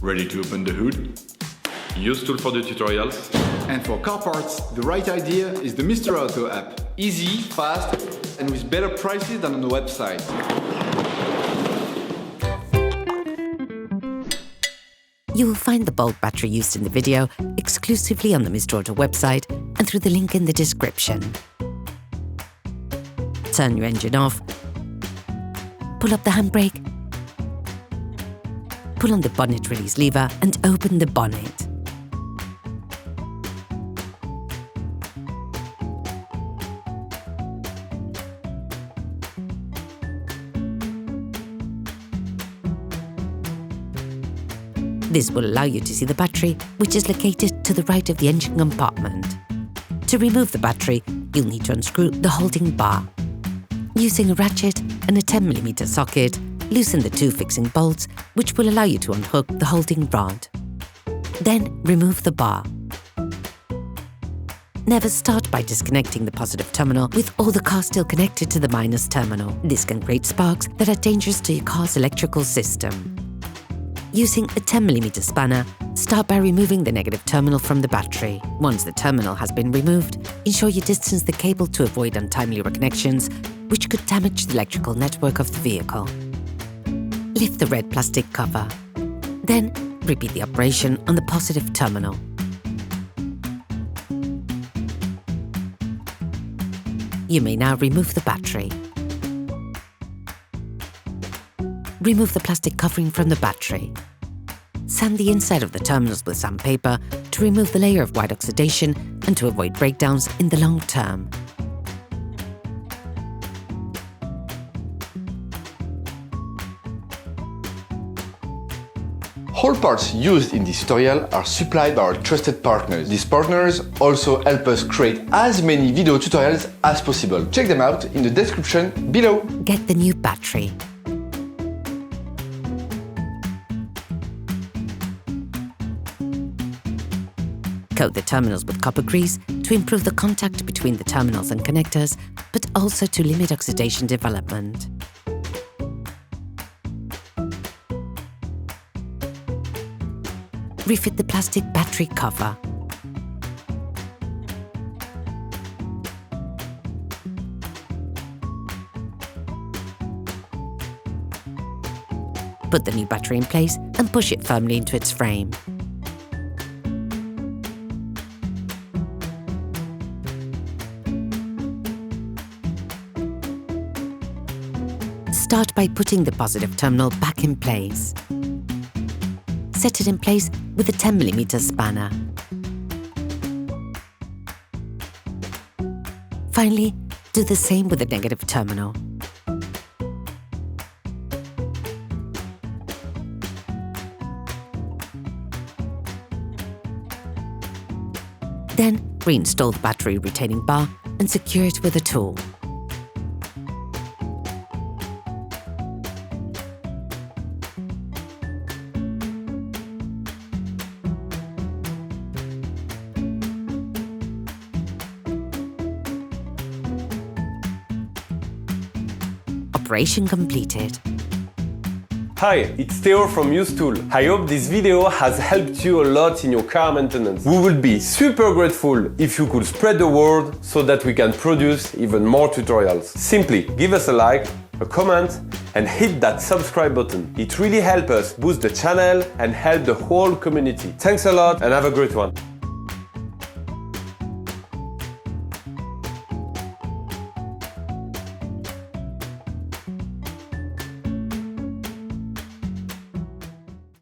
Ready to open the hood? UseTool for the tutorials. And for car parts, the right idea is the Mr. Auto app. Easy, fast, and with better prices than on the website. You will find the bulb battery used in the video exclusively on the Mr. Auto website and through the link in the description. Turn your engine off, pull up the handbrake, pull on the bonnet release lever and open the bonnet. This will allow you to see the battery, which is located to the right of the engine compartment. To remove the battery, you'll need to unscrew the holding bar. Using a ratchet and a 10mm socket, loosen the two fixing bolts, which will allow you to unhook the holding rod. Then remove the bar. Never start by disconnecting the positive terminal with all the car still connected to the minus terminal. This can create sparks that are dangerous to your car's electrical system. Using a 10mm spanner, start by removing the negative terminal from the battery. Once the terminal has been removed, ensure you distance the cable to avoid untimely reconnections, which could damage the electrical network of the vehicle. Lift the red plastic cover. Then, repeat the operation on the positive terminal. You may now remove the battery. Remove the plastic covering from the battery. Sand the inside of the terminals with sandpaper to remove the layer of white oxidation and to avoid breakdowns in the long term. All parts used in this tutorial are supplied by our trusted partners. These partners also help us create as many video tutorials as possible. Check them out in the description below. Get the new battery. Coat the terminals with copper grease to improve the contact between the terminals and connectors, but also to limit oxidation development. Refit the plastic battery cover. Put the new battery in place and push it firmly into its frame. Start by putting the positive terminal back in place. Set it in place with a 10mm spanner. Finally, do the same with the negative terminal. Then, reinstall the battery retaining bar and secure it with a tool. Operation completed. Hi, it's Theo from UseTool. I hope this video has helped you a lot in your car maintenance. We would be super grateful if you could spread the word so that we can produce even more tutorials. Simply give us a like, a comment, and hit that subscribe button. It really helps us boost the channel and help the whole community. Thanks a lot and have a great one.